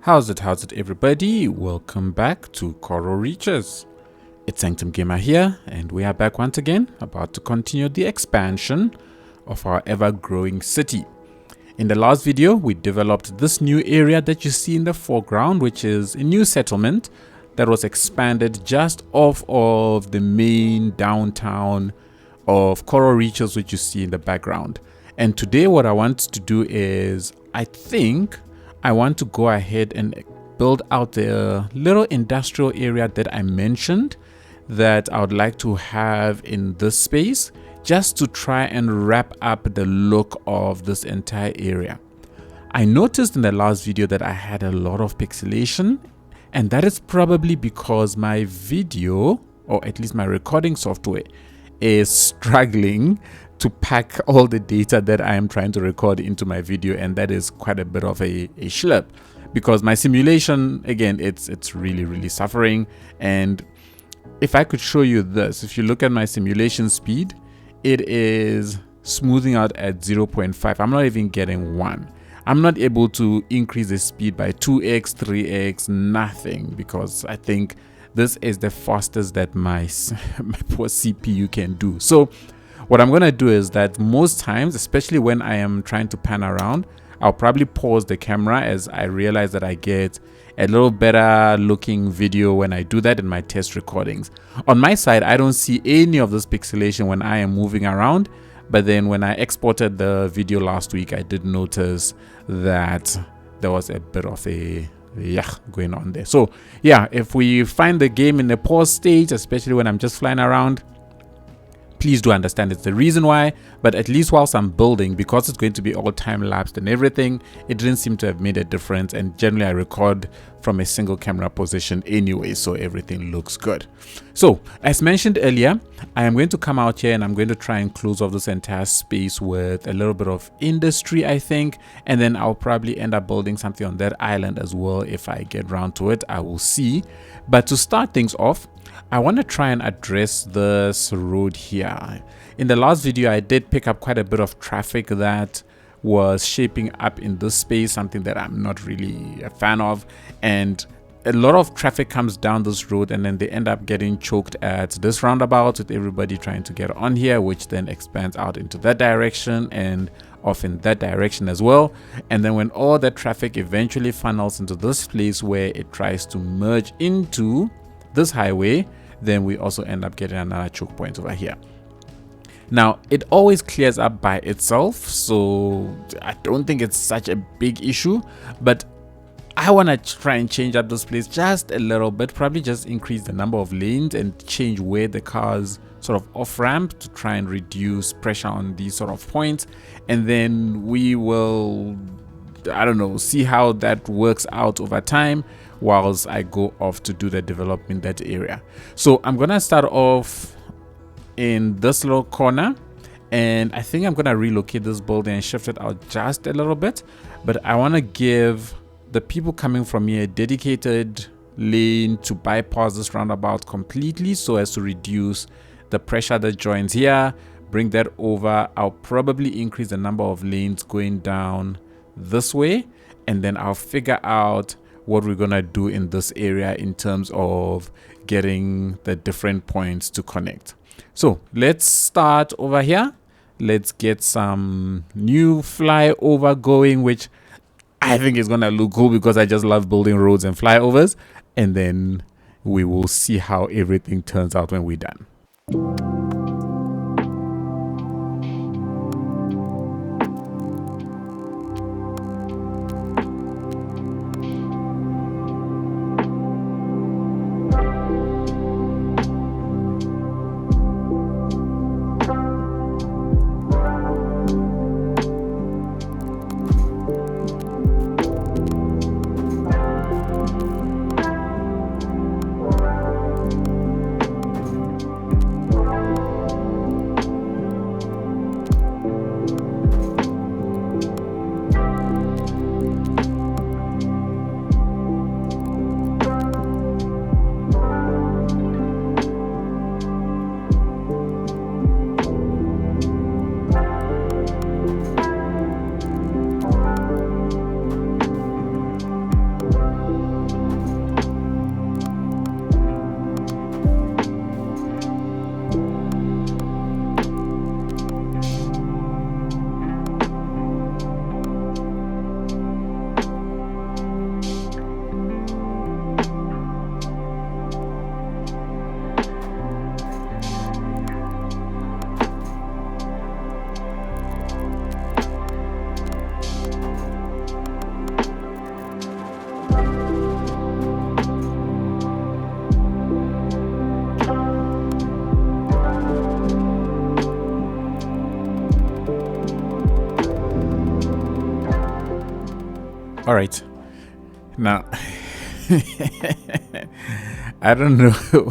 How's it everybody? Welcome back to Reeches. It's Sanctum Gamer here, and we are back once again, about to continue the expansion of our ever-growing city. In the last video, we developed this new area that you see in the foreground, which is a new settlement that was expanded just off of the main downtown of Reeches, which you see in the background. And today what I want to do is, I want to go ahead and build out the little industrial area that I mentioned that I would like to have in this space, just to try and wrap up the look of this entire area. I noticed in the last video that I had a lot of pixelation, and that is probably because my video, or at least my recording software, is struggling to pack all the data that I am trying to record into my video, and that is quite a bit of a schlep, because my simulation, again, it's really suffering. And if I could show you this, if you look at my simulation speed, it is smoothing out at 0.5. I'm not even getting 1. I'm not able to increase the speed by 2x, 3x, nothing, because I think this is the fastest that my poor CPU can do. So what I'm going to do is that most times, especially when I am trying to pan around, I'll probably pause the camera as I realize that I get a little better looking video when I do that in my test recordings. On my side, I don't see any of this pixelation when I am moving around, but then when I exported the video last week, I did notice that there was a bit of a going on there. So yeah, if we find the game in a pause stage, especially when I'm just flying around, please do understand it's the reason why. But at least whilst I'm building, because it's going to be all time lapsed and everything, it didn't seem to have made a difference. And generally I record from a single camera position anyway, so everything looks good. So as mentioned earlier, I am going to come out here and I'm going to try and close off this entire space with a little bit of industry, I think, and then I'll probably end up building something on that island as well. If I get around to it, I will see. But to start things off, I want to try and address this road here. In the last video, I did pick up quite a bit of traffic that was shaping up in this space, something that I'm not really a fan of. And a lot of traffic comes down this road and then they end up getting choked at this roundabout with everybody trying to get on here, which then expands out into that direction and off in that direction as well. And then when all that traffic eventually funnels into this place where it tries to merge into this highway, then we also end up getting another choke point over here. Now it always clears up by itself, so I don't think it's such a big issue, but I want to try and change up this place just a little bit, probably just increase the number of lanes and change where the cars sort of off ramp to try and reduce pressure on these sort of points. And then we will, I don't know, see how that works out over time whilst I go off to do the development in that area. So I'm gonna start off in this little corner, and I think I'm gonna relocate this building and shift it out just a little bit, but I want to give the people coming from here a dedicated lane to bypass this roundabout completely, so as to reduce the pressure that joins here. Bring that over. I'll probably increase the number of lanes going down this way, and then I'll figure out what we're gonna do in this area in terms of getting the different points to connect. So let's start over here. Let's get some new flyover going, which I think is gonna look cool because I just love building roads and flyovers. And then we will see how everything turns out when we're done. All right. Now, I don't know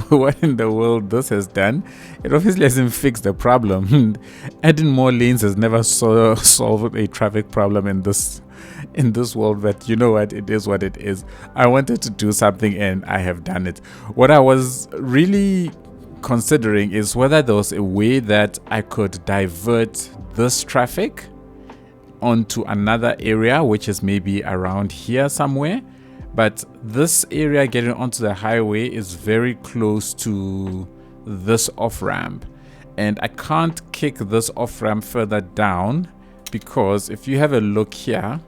what in the world this has done. It obviously hasn't fixed the problem. Adding more lanes has never solved a traffic problem in this world, but you know what? It is what it is. I wanted to do something and I have done it. What I was really considering is whether there was a way that I could divert this traffic onto another area, which is maybe around here somewhere. But this area getting onto the highway is very close to this off-ramp, and I can't kick this off-ramp further down, because if you have a look here,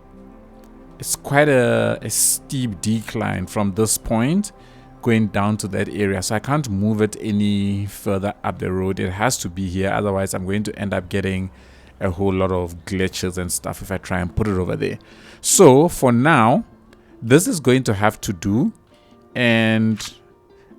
it's quite a steep decline from this point going down to that area, so I can't move it any further up the road. It has to be here, otherwise I'm going to end up getting a whole lot of glitches and stuff if I try and put it over there. So for now, this is going to have to do, and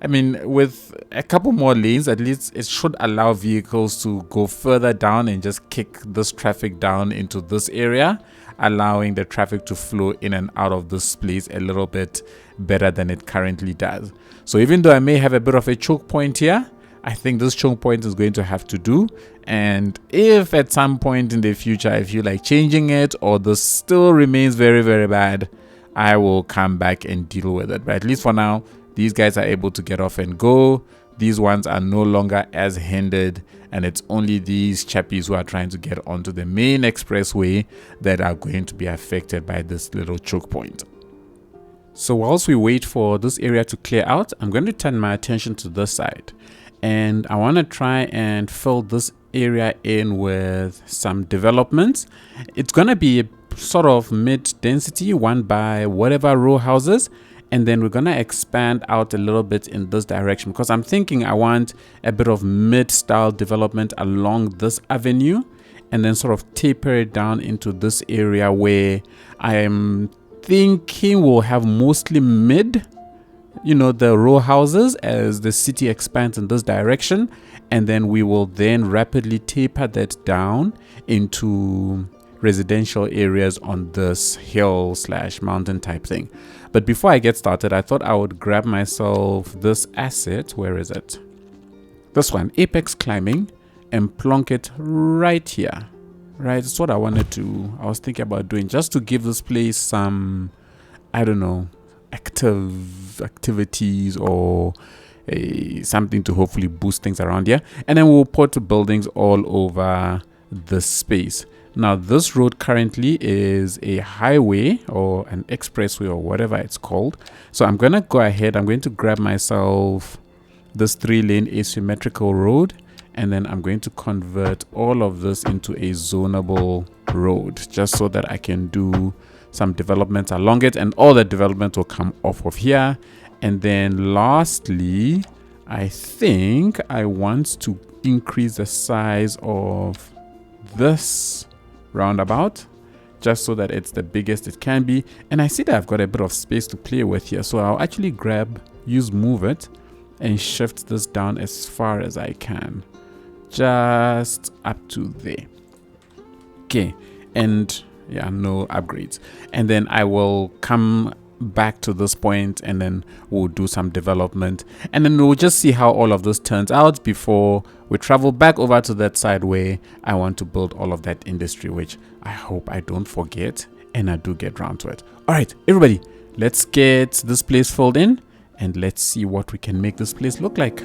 I mean, with a couple more lanes, at least it should allow vehicles to go further down and just kick this traffic down into this area, allowing the traffic to flow in and out of this place a little bit better than it currently does. So even though I may have a bit of a choke point here, I think this choke point is going to have to do. And if at some point in the future I feel like changing it, or this still remains very, very bad, I will come back and deal with it. But at least for now, these guys are able to get off and go. These ones are no longer as hindered, and it's only these chappies who are trying to get onto the main expressway that are going to be affected by this little choke point. So whilst we wait for this area to clear out, I'm going to turn my attention to this side, and I want to try and fill this area in with some developments. It's going to be a sort of mid density, one by whatever row houses, and then we're going to expand out a little bit in this direction, because I'm thinking I want a bit of mid style development along this avenue, and then sort of taper it down into this area where I am thinking we'll have mostly mid, you know, the row houses as the city expands in this direction, and then we will then rapidly taper that down into residential areas on this hill / mountain type thing. But before I get started, I thought I would grab myself this asset. Where is it? This one, Apex Climbing, and plonk it right here. Right, that's what I wanted to, I was thinking about doing, just to give this place some, I don't know, activities or something to hopefully boost things around here. And then we'll put buildings all over this space. Now this road currently is a highway or an expressway or whatever it's called. So I'm going to go ahead, I'm going to grab myself this 3-lane asymmetrical road, and then I'm going to convert all of this into a zonable road, just so that I can do some development along it, and all the development will come off of here. And then lastly, I think I want to increase the size of this roundabout, just so that it's the biggest it can be. And I see that I've got a bit of space to play with here, so I'll actually use move it and shift this down as far as I can, just up to there. Okay, and yeah, no upgrades. And then I will come back to this point, and then we'll do some development, and then we'll just see how all of this turns out before we travel back over to that side where I want to build all of that industry, which I hope I don't forget and I do get around to it. All right, everybody, let's get this place filled in, and let's see what we can make this place look like.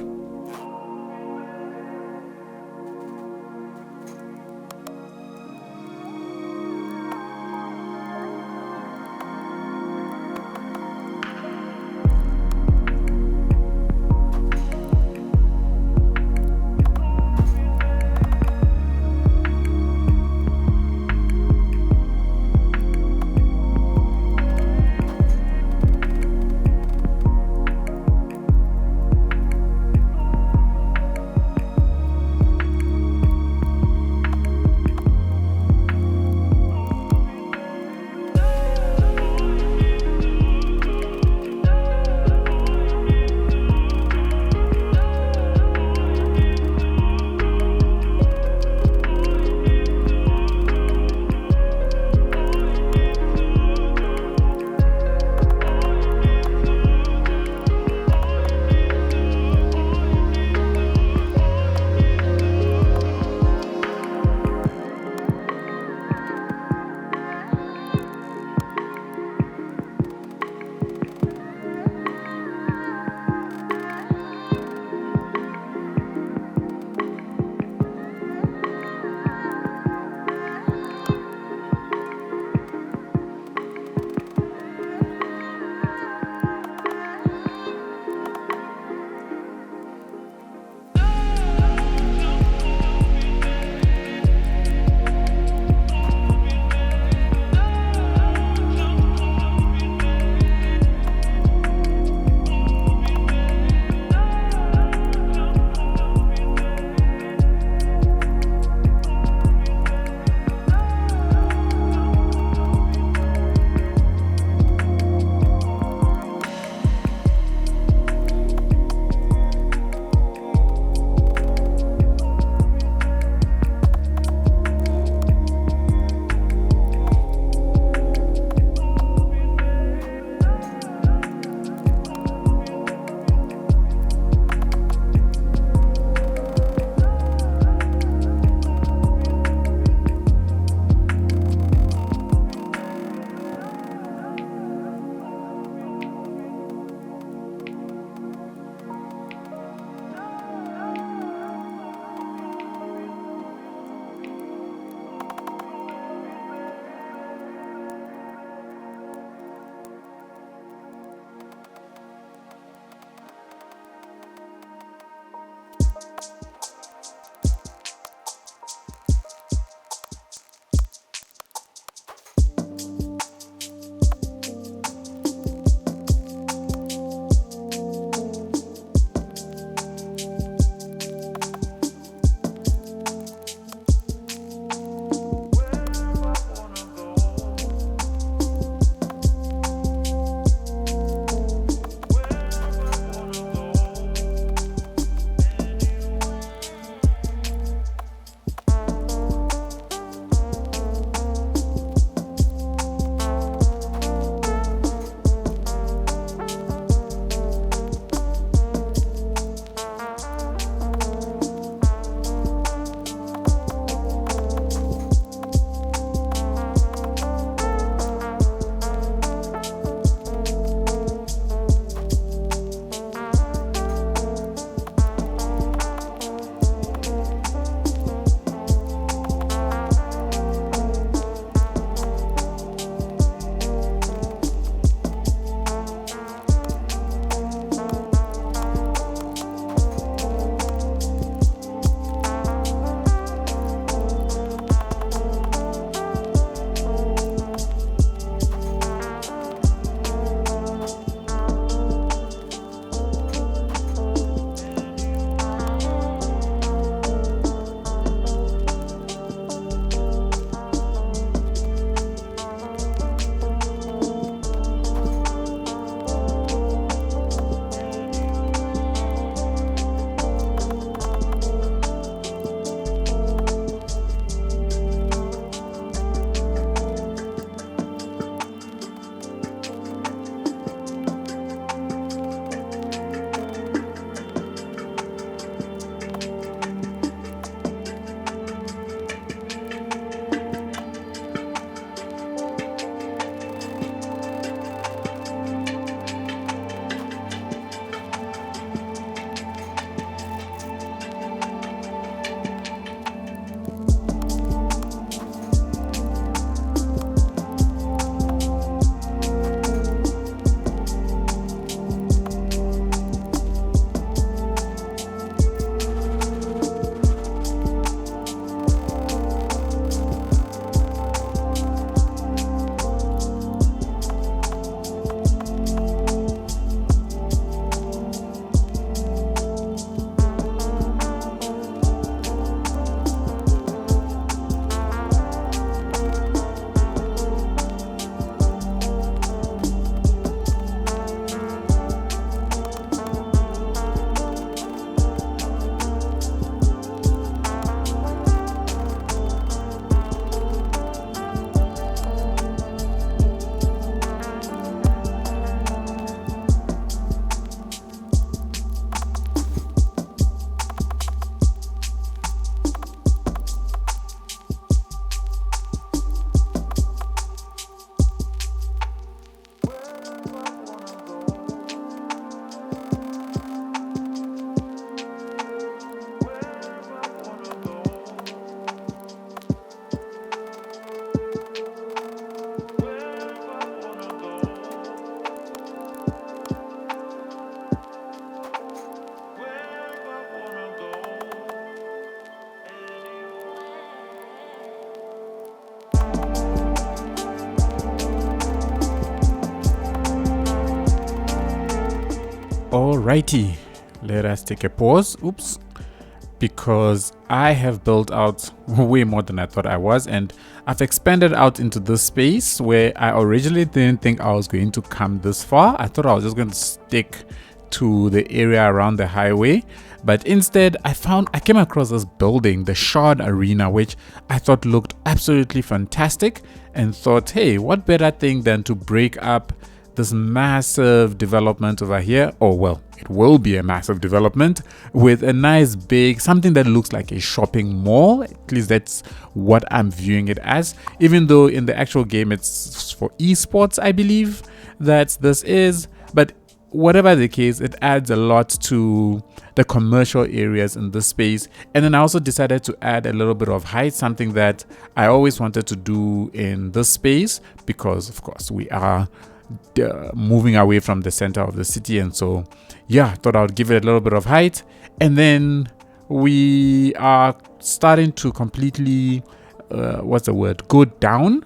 Alrighty, let us take a pause. Oops. Because I have built out way more than I thought I was, and I've expanded out into this space where I originally didn't think I was going to come this far. I thought I was just going to stick to the area around the highway, but instead I came across this building, the Shard Arena, which I thought looked absolutely fantastic, and thought, hey, what better thing than to break up this massive development over here. Oh well, it will be a massive development with a nice big something that looks like a shopping mall. At least that's what I'm viewing it as, even though in the actual game it's for esports, I believe that this is. But whatever the case, it adds a lot to the commercial areas in this space. And then I also decided to add a little bit of height, something that I always wanted to do in this space, because of course we are moving away from the center of the city, and so yeah, thought I would give it a little bit of height. And then we are starting to completely go down.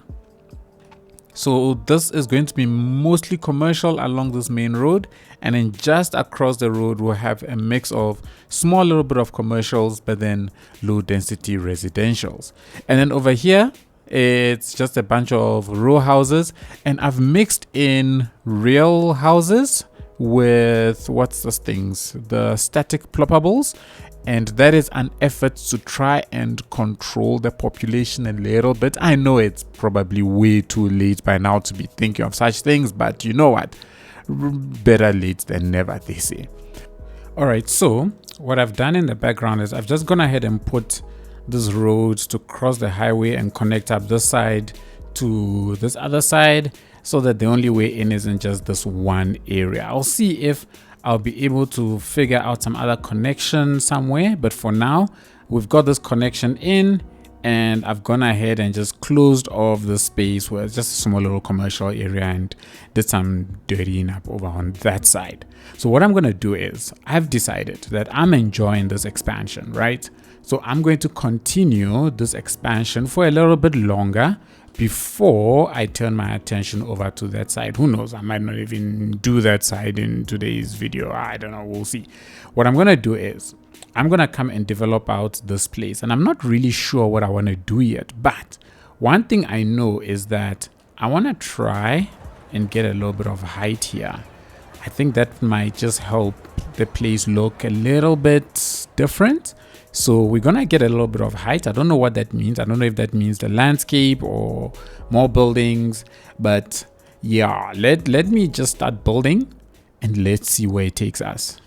So this is going to be mostly commercial along this main road, and then just across the road we'll have a mix of small little bit of commercials, but then low density residentials. And then over here it's just a bunch of row houses, and I've mixed in real houses with the static ploppables, and that is an effort to try and control the population a little bit. I know it's probably way too late by now to be thinking of such things, but you know what, better late than never, they say. Alright, so what I've done in the background is I've just gone ahead and put this road to cross the highway and connect up this side to this other side, so that the only way in isn't just this one area. I'll see if I'll be able to figure out some other connection somewhere, but for now we've got this connection in, and I've gone ahead and just closed off the space where it's just a small little commercial area and did some dirtying up over on that side. So what I'm going to do is I've decided that I'm enjoying this expansion, right? So I'm going to continue this expansion for a little bit longer before I turn my attention over to that side. Who knows, I might not even do that side in today's video. I don't know, we'll see. What I'm going to do is I'm going to come and develop out this place, and I'm not really sure what I want to do yet, but one thing I know is that I want to try and get a little bit of height here. I think that might just help the place look a little bit different. So we're gonna get a little bit of height. I don't know what that means. I don't know if that means the landscape or more buildings, but yeah, let me just start building and let's see where it takes us.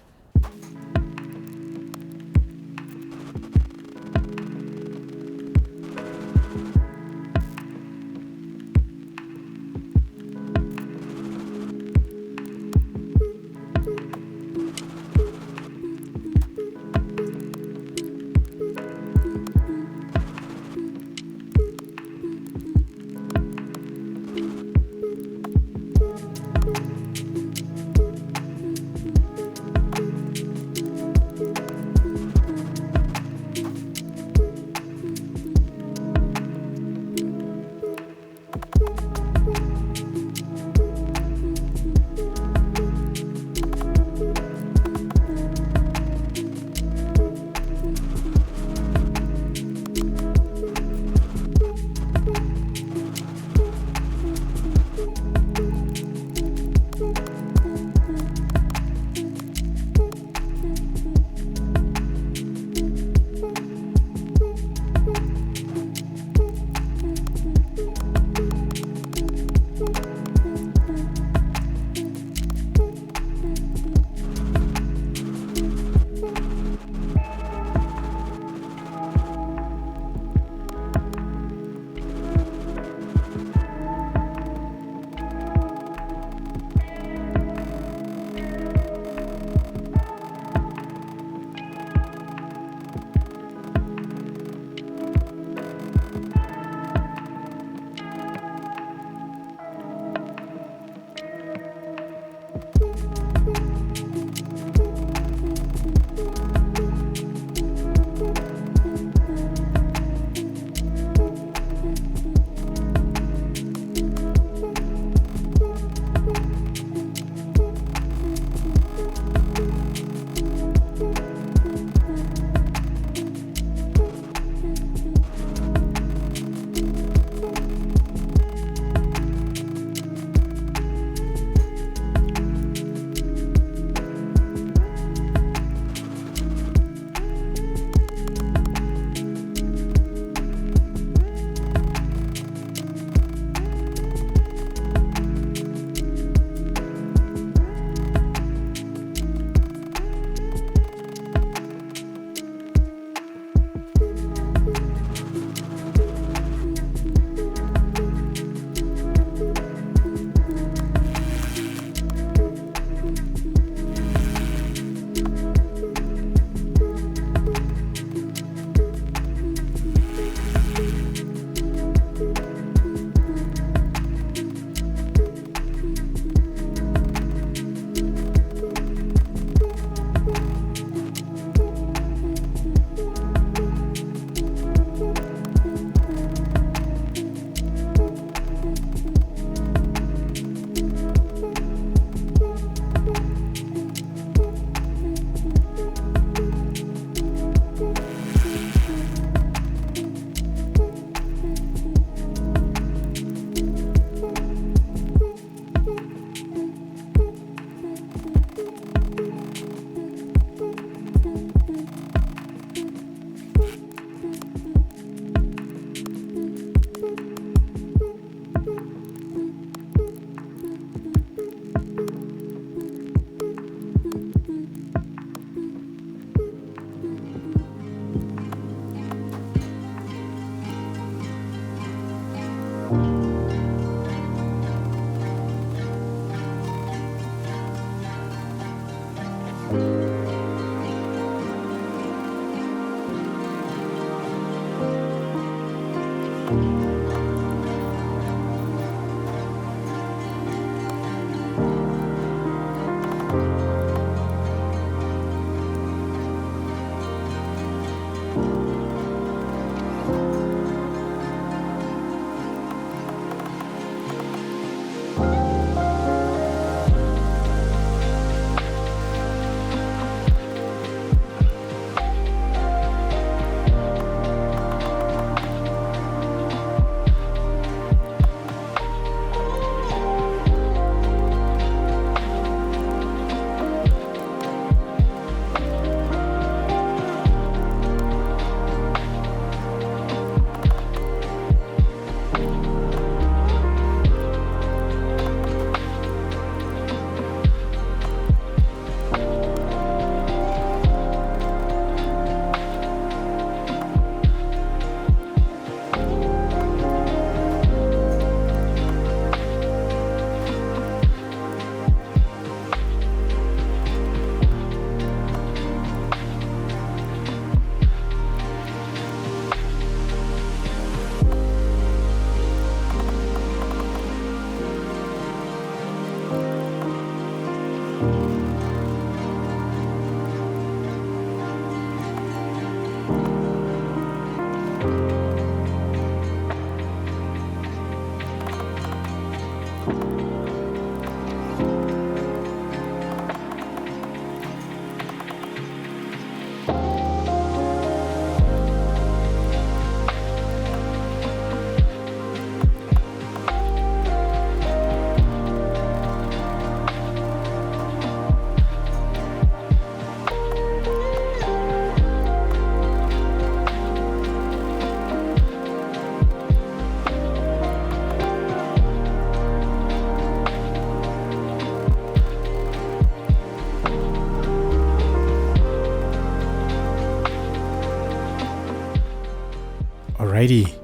Alrighty,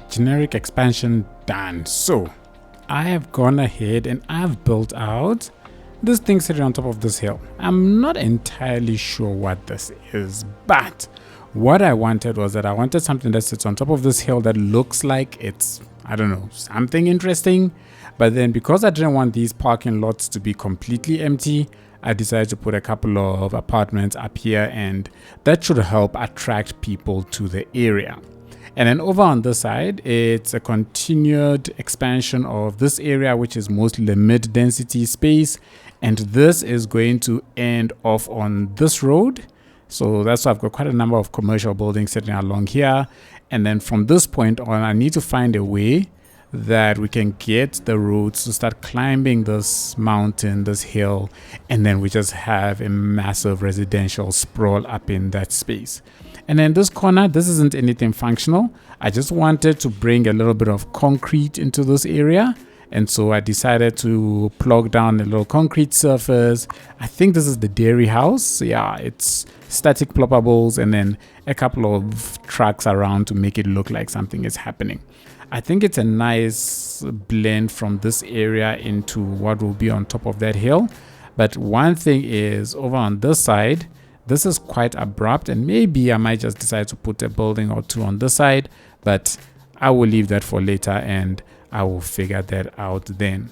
generic expansion done. So I have gone ahead and I've built out this thing sitting on top of this hill. I'm not entirely sure what this is, but what I wanted was that I wanted something that sits on top of this hill that looks like it's, I don't know, something interesting. But then because I didn't want these parking lots to be completely empty, I decided to put a couple of apartments up here, and that should help attract people to the area. And then over on this side, it's a continued expansion of this area, which is mostly the mid-density space. And this is going to end off on this road. So that's why I've got quite a number of commercial buildings sitting along here. And then from this point on, I need to find a way that we can get the roads to start climbing this mountain, this hill, and then we just have a massive residential sprawl up in that space. And then this corner, this isn't anything functional. I just wanted to bring a little bit of concrete into this area. And so I decided to plug down a little concrete surface. I think this is the dairy house. Yeah, it's static ploppables and then a couple of trucks around to make it look like something is happening. I think it's a nice blend from this area into what will be on top of that hill. But one thing is over on this side, this is quite abrupt, and maybe I might just decide to put a building or two on this side, but I will leave that for later and I will figure that out then.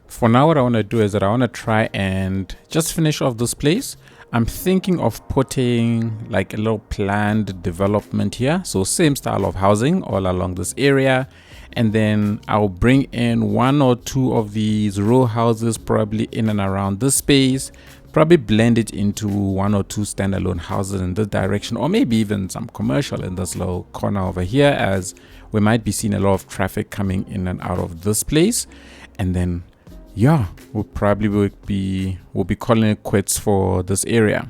For now, what I want to do is that I want to try and just finish off this place. I'm thinking of putting like a little planned development here. So same style of housing all along this area. And then I'll bring in one or two of these row houses probably in and around this space. Probably blend it into one or two standalone houses in this direction, or maybe even some commercial in this little corner over here, as we might be seeing a lot of traffic coming in and out of this place. And then yeah, we'll be calling it quits for this area.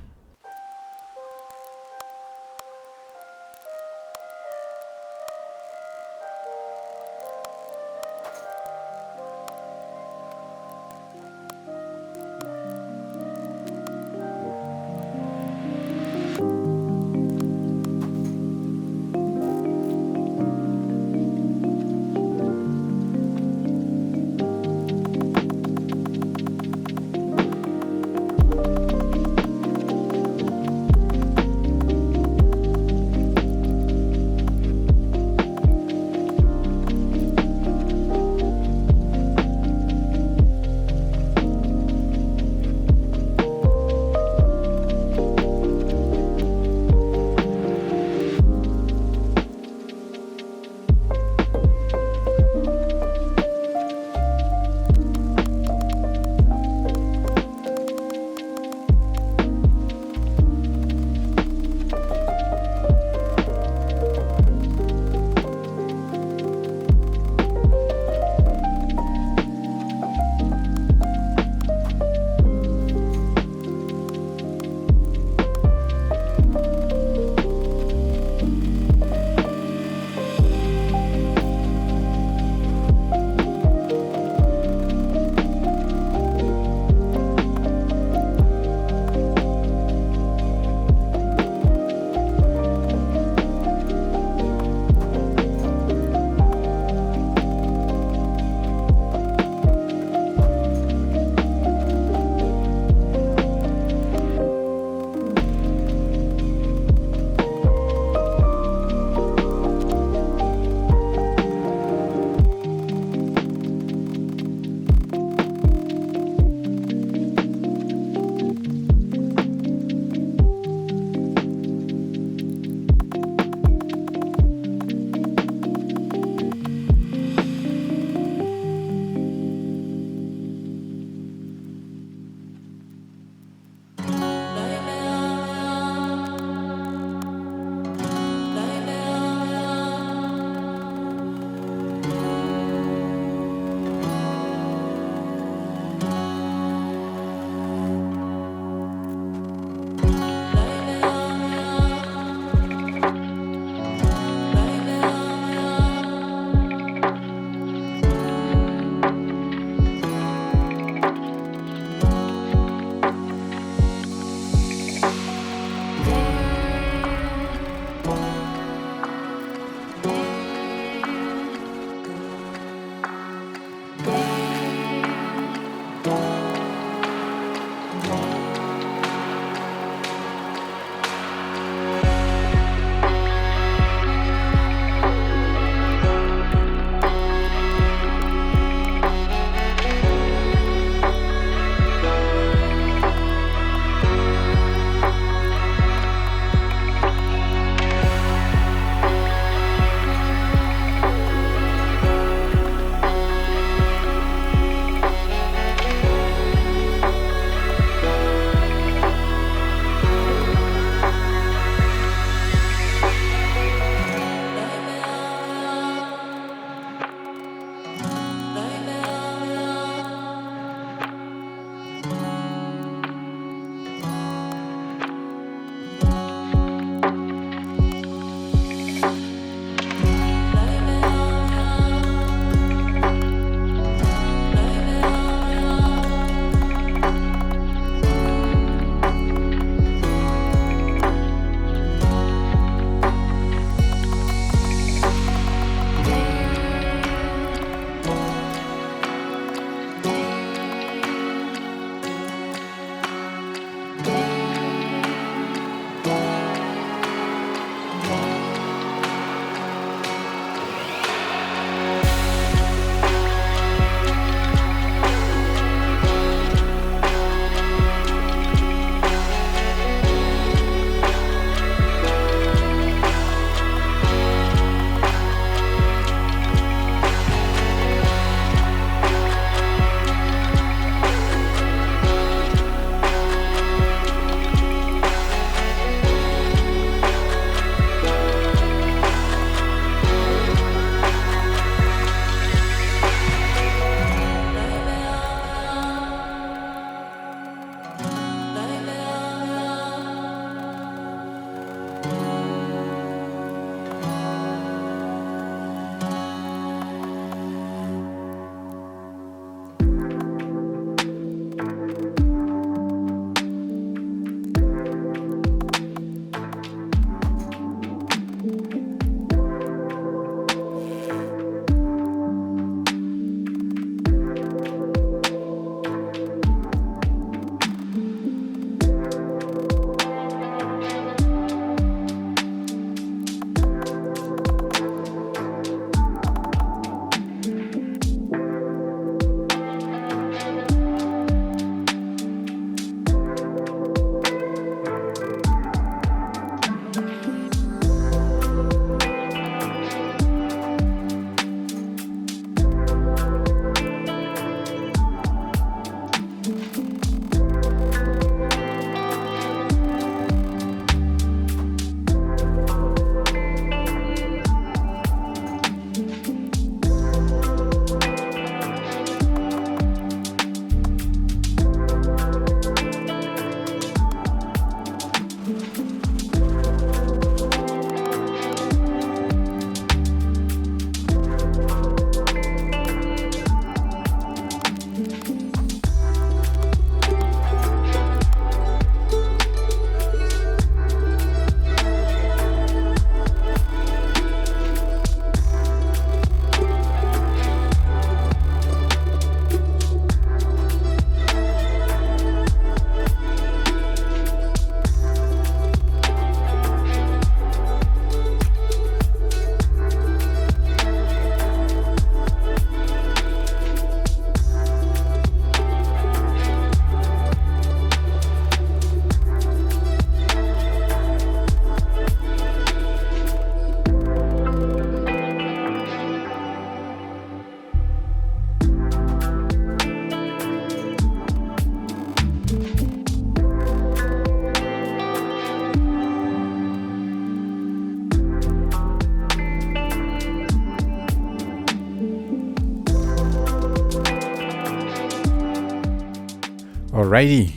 Alrighty,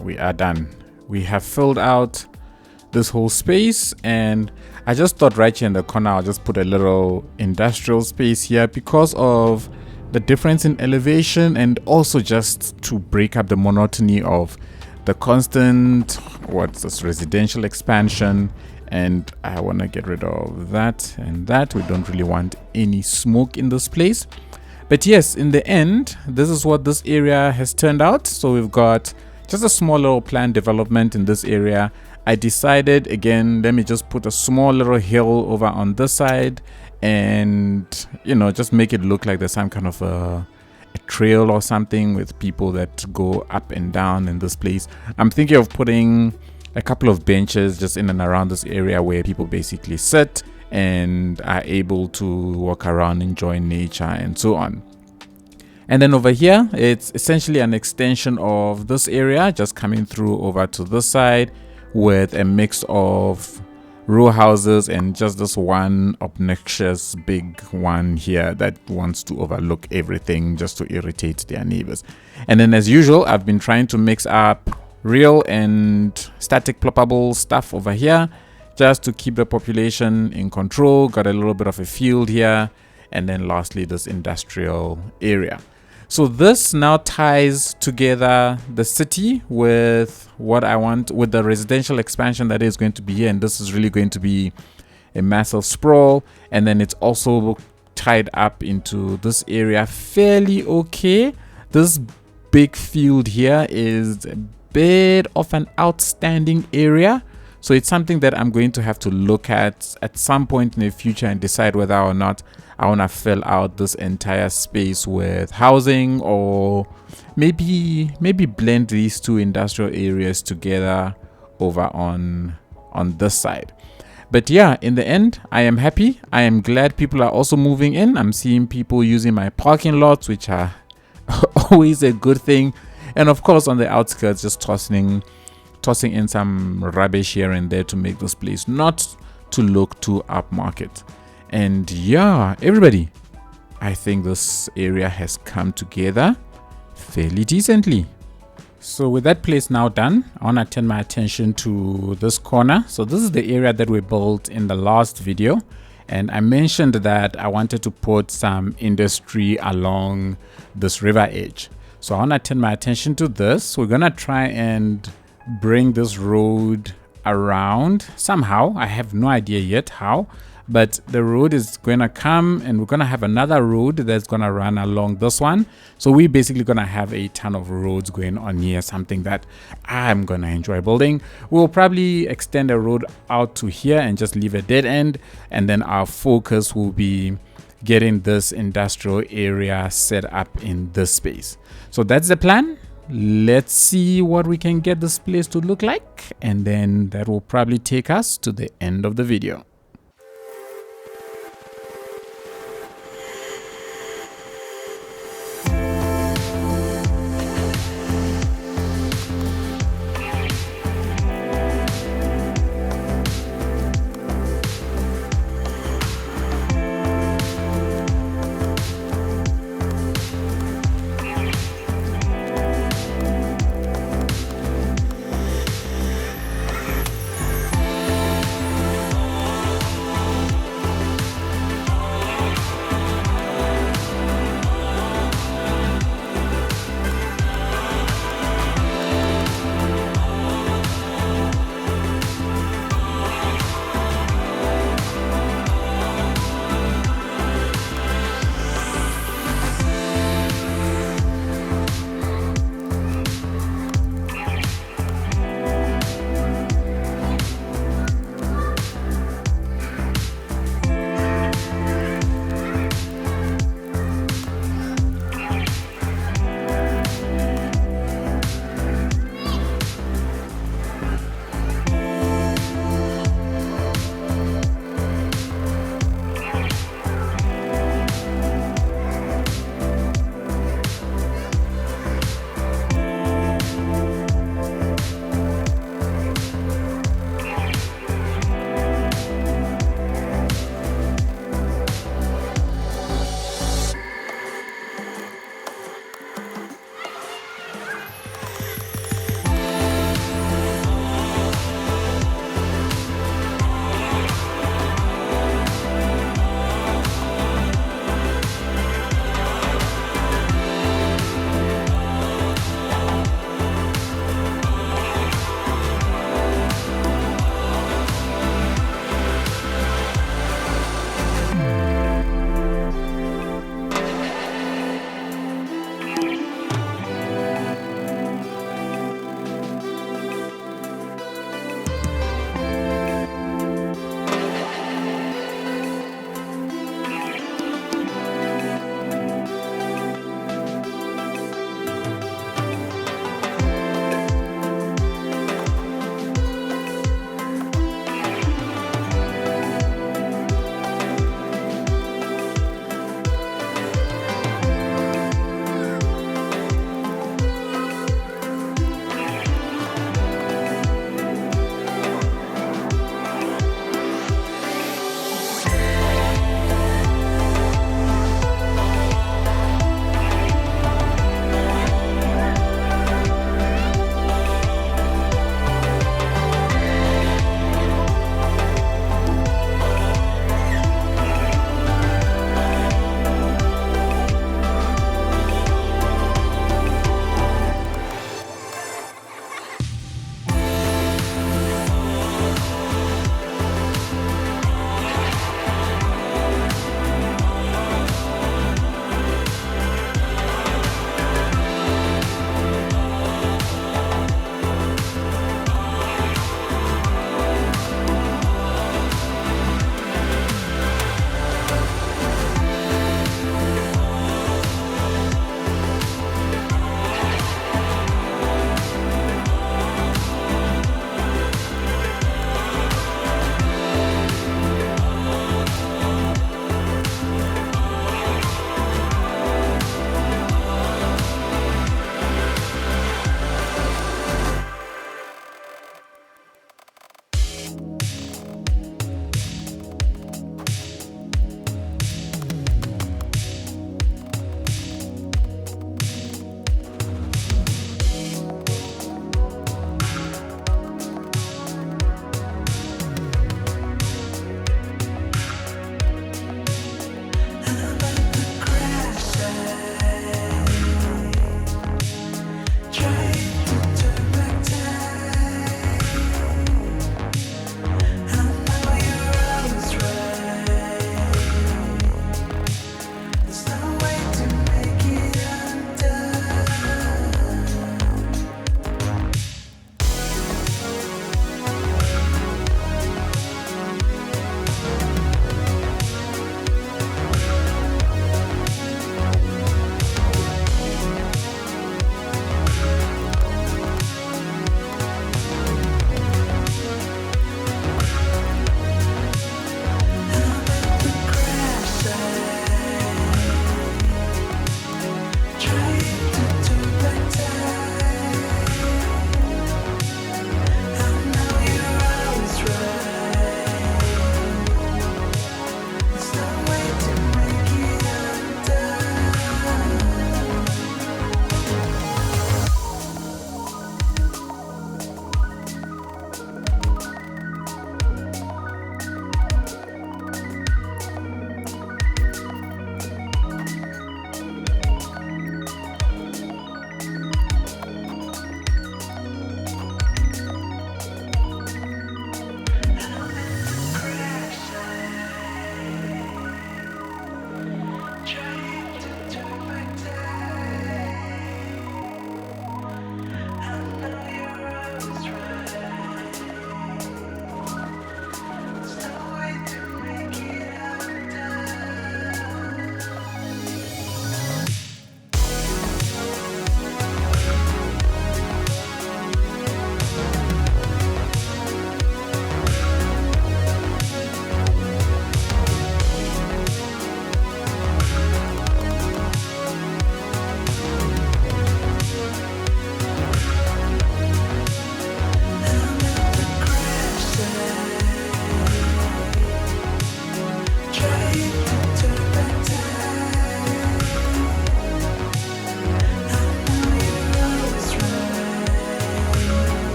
we are done. We have filled out this whole space, and I just thought right here in the corner I'll just put a little industrial space here because of the difference in elevation, and also just to break up the monotony of the constant residential expansion. And I want to get rid of that and that. We don't really want any smoke in this place. But yes, in the end, this is what this area has turned out. So we've got just a small little planned development in this area. I decided, again, let me just put a small little hill over on this side and, you know, just make it look like there's some kind of a trail or something with people that go up and down in this place. I'm thinking of putting a couple of benches just in and around this area where people basically sit and are able to walk around, enjoy nature and so on. And then over here, it's essentially an extension of this area, just coming through over to this side with a mix of row houses and just this one obnoxious big one here that wants to overlook everything just to irritate their neighbors. And then as usual, I've been trying to mix up real and static ploppable stuff over here just to keep the population in control. Got a little bit of a field here, and then lastly this industrial area. So this now ties together the city with what I want, with the residential expansion that is going to be here, and this is really going to be a massive sprawl. And then it's also tied up into this area fairly okay. This big field here is a bit of an outstanding area, so it's something that I'm going to have to look at some point in the future and decide whether or not I want to fill out this entire space with housing, or maybe blend these two industrial areas together over on this side. But yeah, in the end, I am happy. I am glad people are also moving in. I'm seeing people using my parking lots, which are always a good thing. And of course, on the outskirts, just tossing in some rubbish here and there to make this place not to look too upmarket. And yeah, everybody, I think this area has come together fairly decently. So with that place now done, I want to turn my attention to this corner. So this is the area that we built in the last video, and I mentioned that I wanted to put some industry along this river edge. So I want to turn my attention to this. We're gonna try and bring this road around somehow. I have no idea yet how, but the road is gonna come, and we're gonna have another road that's gonna run along this one. So we're basically gonna have a ton of roads going on here, something that I'm gonna enjoy building. We'll probably extend a road out to here and just leave a dead end, and then our focus will be getting this industrial area set up in this space. So that's the plan. Let's see what we can get this place to look like, and then that will probably take us to the end of the video.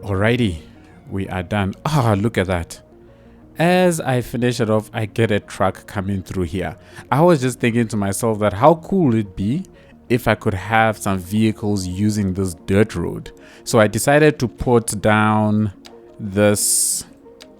Alrighty, we are done. Ah, look at that. As I finish it off, I get a truck coming through here. I was just thinking to myself that how cool would it be if I could have some vehicles using this dirt road. So I decided to put down this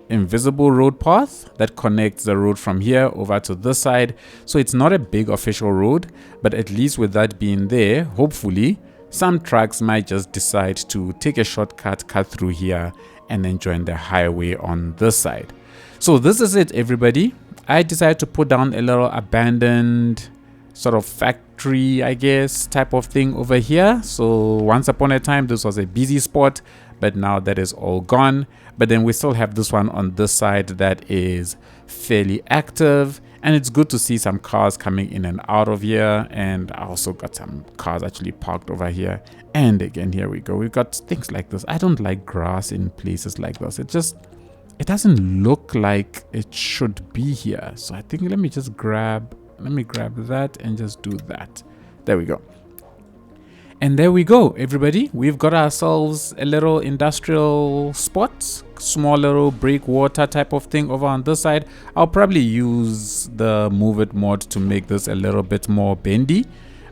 invisible road path that connects the road from here over to this side. So it's not a big official road, but at least with that being there, hopefully some trucks might just decide to take a shortcut, cut through here, and then join the highway on this side. So this is it, everybody. I decided to put down a little abandoned sort of factory, I guess, type of thing over here. So once upon a time, this was a busy spot, but now that is all gone. But then we still have this one on this side that is fairly active. And it's good to see some cars coming in and out of here. And I also got some cars actually parked over here. And again, here we go. We've got things like this. I don't like grass in places like this. It doesn't look like it should be here. So I think let me grab that and just do that. There we go. And there we go, everybody. We've got ourselves a little industrial spot, small little breakwater type of thing over on this side. I'll probably use the Move It mod to make this a little bit more bendy,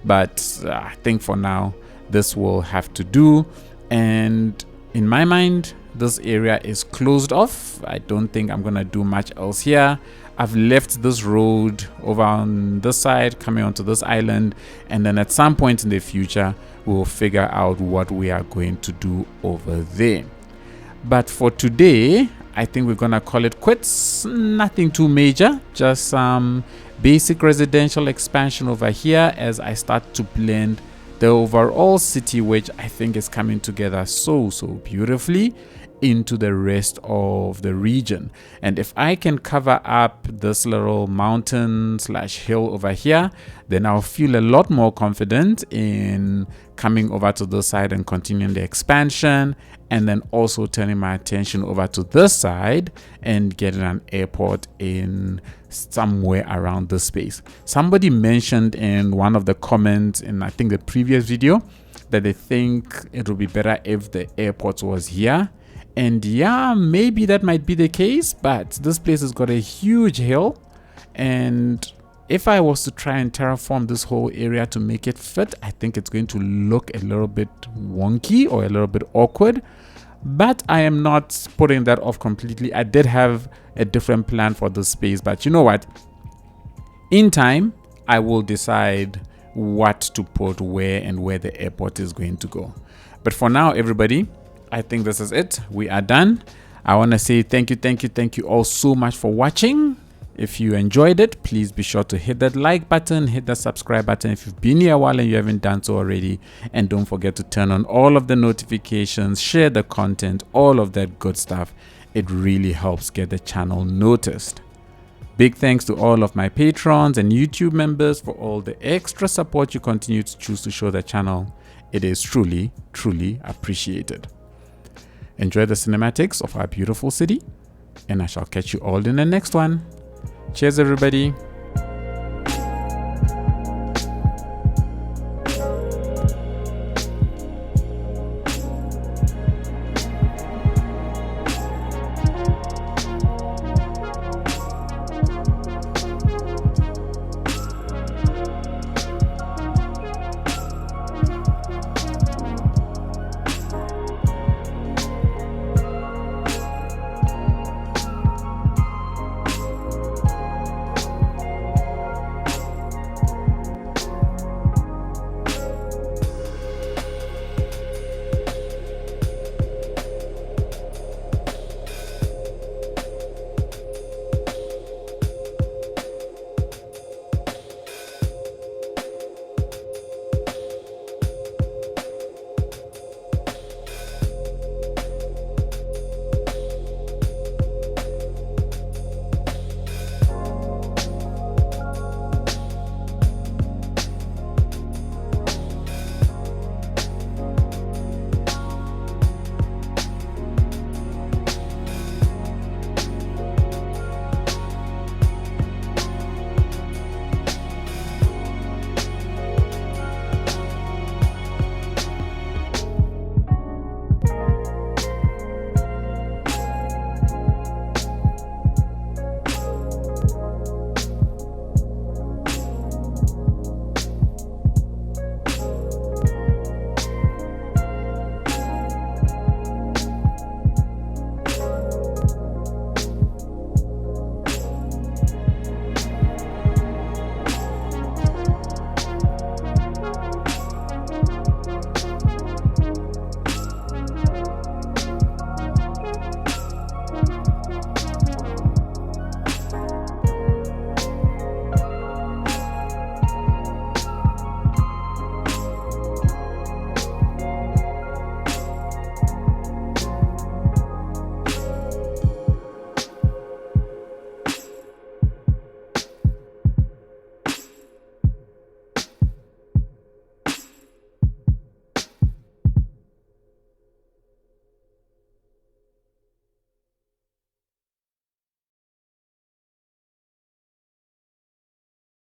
but I think for now this will have to do. And in my mind, this area is closed off. I don't think I'm gonna do much else here. I've left this road over on this side coming onto this island, and then at some point in the future we'll figure out what we are going to do over there. But for today, I think we're gonna call it quits. Nothing too major, just some basic residential expansion over here as I start to blend the overall city, which I think is coming together so beautifully into the rest of the region. And if I can cover up this little mountain / hill over here, then I'll feel a lot more confident in coming over to this side and continuing the expansion, and then also turning my attention over to this side and getting an airport in somewhere around this space. Somebody mentioned in one of the comments in I think the previous video that they think it would be better if the airport was here. And yeah, maybe that might be the case, but this place has got a huge hill, and if I was to try and terraform this whole area to make it fit, I think it's going to look a little bit wonky or a little bit awkward. But I am not putting that off completely. I did have a different plan for this space, but you know what? In time, I will decide what to put where and where the airport is going to go. But for now, everybody, I think this is it. We are done. I want to say thank you all so much for watching. If you enjoyed it, please be sure to hit that like button, hit that subscribe button if you've been here a while and you haven't done so already. And don't forget to turn on all of the notifications, share the content, all of that good stuff. It really helps get the channel noticed. Big thanks to all of my patrons and YouTube members for all the extra support you continue to choose to show the channel. It is truly appreciated. Enjoy the cinematics of our beautiful city, and I shall catch you all in the next one. Cheers, everybody.